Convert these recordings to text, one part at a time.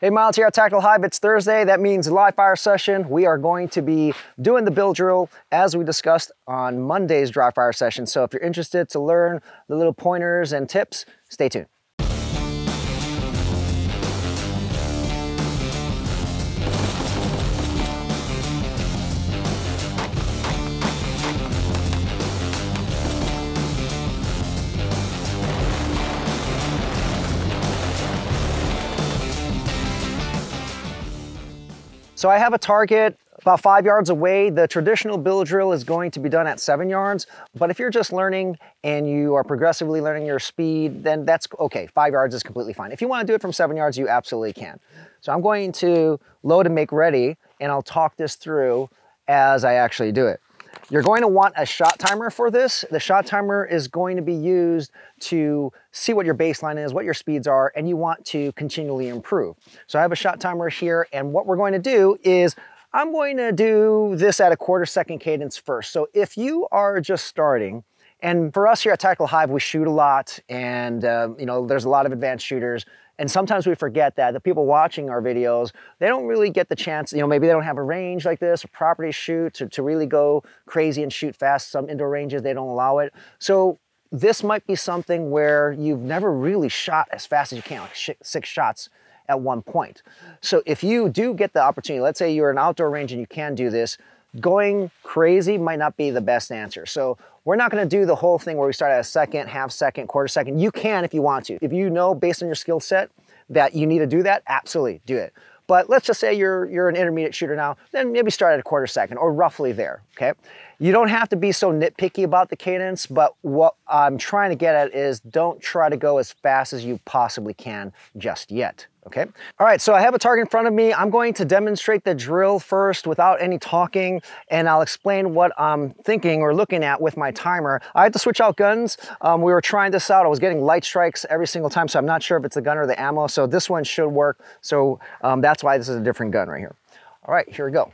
Hey, Myles here at Tactical Hyve. It's Thursday. That means live fire session. We are going to be doing the build drill as we discussed on Monday's dry fire session. So if you're interested to learn the little pointers and tips, stay tuned. So I have a target about 5 yards away. The traditional build drill is going to be done at 7 yards, but if you're just learning and you are progressively learning your speed, then that's okay. 5 yards is completely fine. If you want to do it from 7 yards, you absolutely can. So I'm going to load and make ready, and I'll talk this through as I actually do it. You're going to want a shot timer for this. The shot timer is going to be used to see what your baseline is, what your speeds are, and you want to continually improve. So I have a shot timer here, and what we're going to do is I'm going to do this at a 1/4 second cadence first. So if you are just starting, and for us here at Tactical Hyve, we shoot a lot, and you know, there's a lot of advanced shooters. And sometimes we forget that the people watching our videos, they don't really get the chance, you know, maybe they don't have a range like this, or property shoot, to really go crazy and shoot fast. Some indoor ranges, they don't allow it. So this might be something where you've never really shot as fast as you can, like 6 shots at one point. So if you do get the opportunity, let's say you're in an outdoor range and you can do this, going crazy might not be the best answer. So we're not going to do the whole thing where we start at a second, half second, 1/4 second. You can if you want to. If you know based on your skill set that you need to do that, absolutely do it. But let's just say you're an intermediate shooter now, then maybe start at a 1/4 second or roughly there, okay? You don't have to be so nitpicky about the cadence, but what I'm trying to get at is don't try to go as fast as you possibly can just yet, okay? All right, so I have a target in front of me. I'm going to demonstrate the drill first without any talking, and I'll explain what I'm thinking or looking at with my timer. I had to switch out guns. We were trying this out. I was getting light strikes every single time, so I'm not sure if it's the gun or the ammo, so this one should work. So that's why this is a different gun right here. All right, here we go.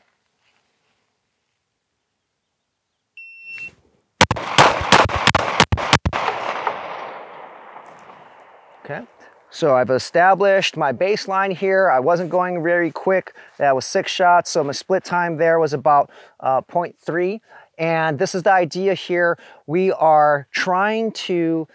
Okay, so I've established my baseline here. I wasn't going very quick. That was 6 shots, so my split time there was about 0.3. And this is the idea here. We are trying to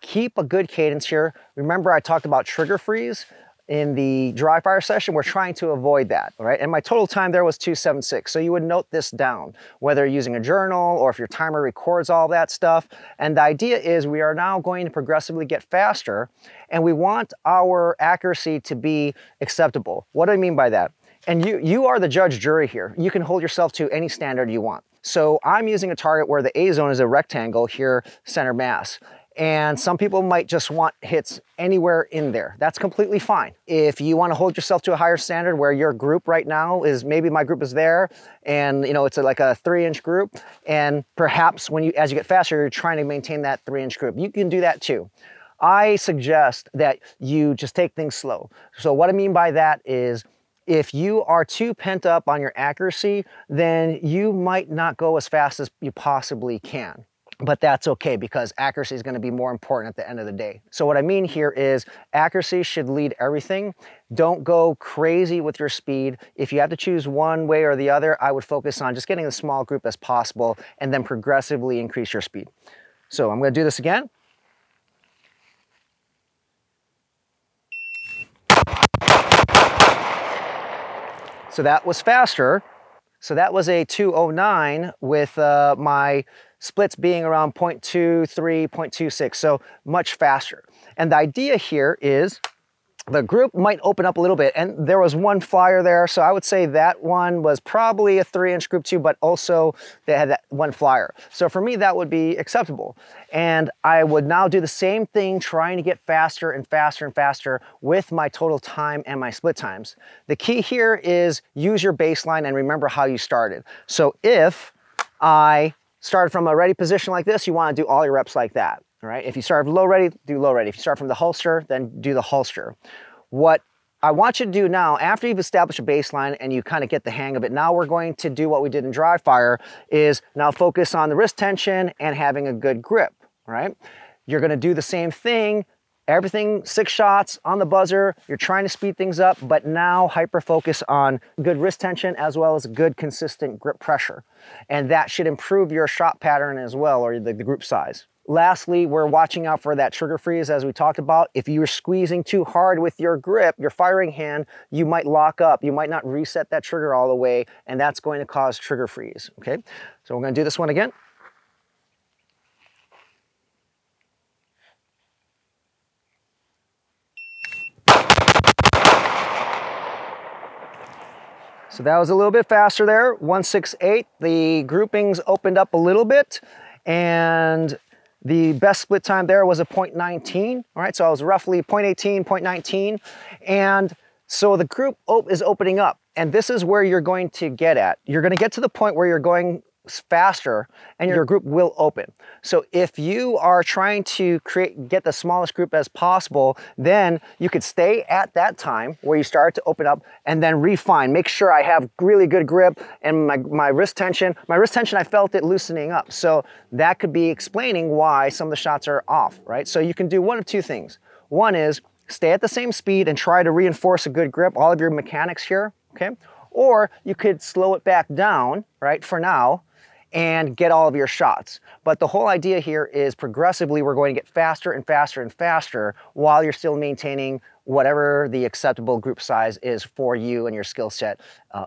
keep a good cadence here. Remember I talked about trigger freeze in the dry fire session. We're trying to avoid that, all right? And my total time there was 2:76. So you would note this down, whether you're using a journal or if your timer records all that stuff. And the idea is we are now going to progressively get faster, and we want our accuracy to be acceptable. What do I mean by that? And you are the judge jury here. You can hold yourself to any standard you want. So I'm using a target where the A zone is a rectangle here, center mass. And some people might just want hits anywhere in there. That's completely fine. If you want to hold yourself to a higher standard where your group right now is, maybe my group is there, and you know it's like a 3-inch group, and perhaps as you get faster, you're trying to maintain that 3-inch group. You can do that too. I suggest that you just take things slow. So what I mean by that is, if you are too pent up on your accuracy, then you might not go as fast as you possibly can. But that's okay, because accuracy is going to be more important at the end of the day. So what I mean here is accuracy should lead everything. Don't go crazy with your speed. If you have to choose one way or the other, I would focus on just getting a small group as possible and then progressively increase your speed. So I'm going to do this again. So that was faster. So that was a 2:09 with my splits being around 0.23, 0.26, so much faster. And the idea here is the group might open up a little bit, and there was one flyer there, so I would say that one was probably a 3-inch group too, but also they had that one flyer. So for me, that would be acceptable. And I would now do the same thing, trying to get faster and faster and faster with my total time and my split times. The key here is use your baseline and remember how you started. So if I started from a ready position like this, you want to do all your reps like that. All right, if you start low ready, do low ready. If you start from the holster, then do the holster. What I want you to do now, after you've established a baseline and you kind of get the hang of it, now we're going to do what we did in dry fire, is now focus on the wrist tension and having a good grip, all right? You're gonna do the same thing Everything 6 shots on the buzzer. You're trying to speed things up, but now hyper focus on good wrist tension as well as good consistent grip pressure. And that should improve your shot pattern as well, or the group size. Lastly, we're watching out for that trigger freeze as we talked about. If you're squeezing too hard with your grip, your firing hand, you might lock up. You might not reset that trigger all the way, and that's going to cause trigger freeze, okay? So we're gonna do this one again. So that was a little bit faster there, 168. The groupings opened up a little bit, and the best split time there was a 0.19, all right? So I was roughly 0.18, 0.19, and so the group is opening up, and this is where you're going to get at. You're gonna get to the point where you're going faster and your group will open. So if you are trying to get the smallest group as possible, then you could stay at that time where you start to open up and then refine. Make sure I have really good grip and my wrist tension. My wrist tension, I felt it loosening up. So that could be explaining why some of the shots are off, right? So you can do one of two things. One is stay at the same speed and try to reinforce a good grip, all of your mechanics here, okay? Or you could slow it back down, right, for now, and get all of your shots. But the whole idea here is progressively we're going to get faster and faster and faster while you're still maintaining whatever the acceptable group size is for you and your skill set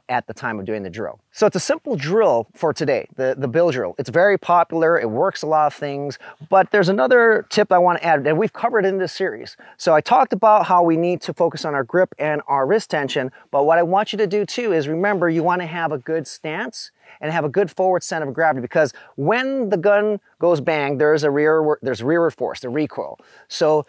at the time of doing the drill. So it's a simple drill for today, the bilge drill. It's very popular, it works a lot of things, but there's another tip I want to add that we've covered in this series. So I talked about how we need to focus on our grip and our wrist tension, but what I want you to do too is remember you want to have a good stance and have a good forward center of gravity, because when the gun goes bang, there's rearward force, the recoil. So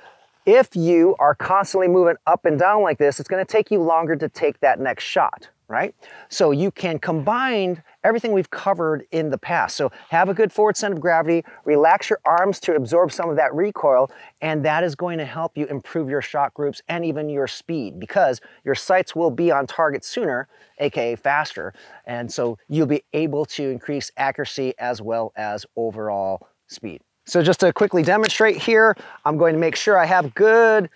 if you are constantly moving up and down like this, it's going to take you longer to take that next shot, right? So you can combine everything we've covered in the past. So have a good forward center of gravity, relax your arms to absorb some of that recoil, and that is going to help you improve your shot groups and even your speed, because your sights will be on target sooner, aka faster, and so you'll be able to increase accuracy as well as overall speed. So just to quickly demonstrate here, I'm going to make sure I have good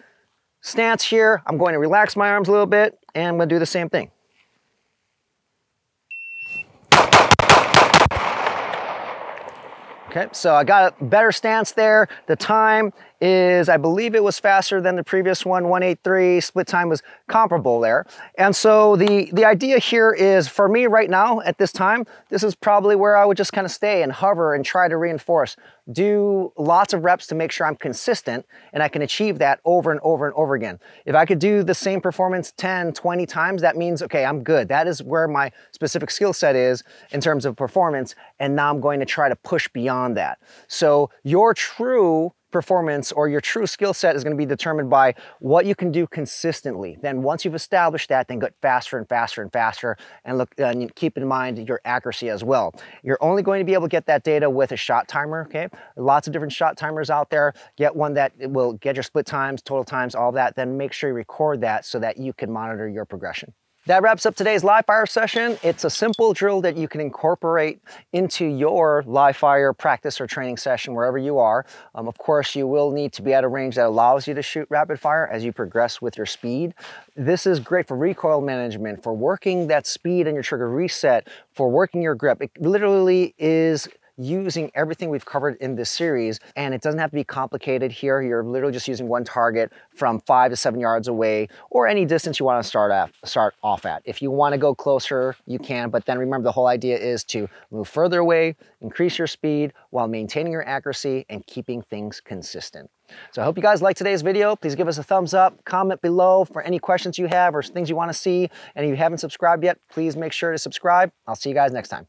stance here. I'm going to relax my arms a little bit, and I'm going to do the same thing. Okay, so I got a better stance there. The time is, I believe it was faster than the previous one, 183. Split time was comparable there. And so the idea here is, for me right now at this time, this is probably where I would just kind of stay and hover and try to reinforce. Do lots of reps to make sure I'm consistent and I can achieve that over and over and over again. If I could do the same performance 10, 20 times, that means, okay, I'm good. That is where my specific skill set is in terms of performance, and now I'm going to try to push beyond that. So your true performance or your true skill set is going to be determined by what you can do consistently. Then once you've established that, then get faster and faster and faster, and keep in mind your accuracy as well. You're only going to be able to get that data with a shot timer, okay? Lots of different shot timers out there. Get one that will get your split times, total times, all that. Then make sure you record that so that you can monitor your progression. That wraps up today's live fire session. It's a simple drill that you can incorporate into your live fire practice or training session wherever you are. Of course, you will need to be at a range that allows you to shoot rapid fire as you progress with your speed. This is great for recoil management, for working that speed and your trigger reset, for working your grip. It literally is using everything we've covered in this series, and it doesn't have to be complicated here. You're literally just using one target from 5 to 7 yards away, or any distance you want to start off at. If you want to go closer, you can, but then remember the whole idea is to move further away, increase your speed while maintaining your accuracy and keeping things consistent. So I hope you guys liked today's video. Please give us a thumbs up, comment below for any questions you have or things you want to see. And if you haven't subscribed yet, please make sure to subscribe. I'll see you guys next time.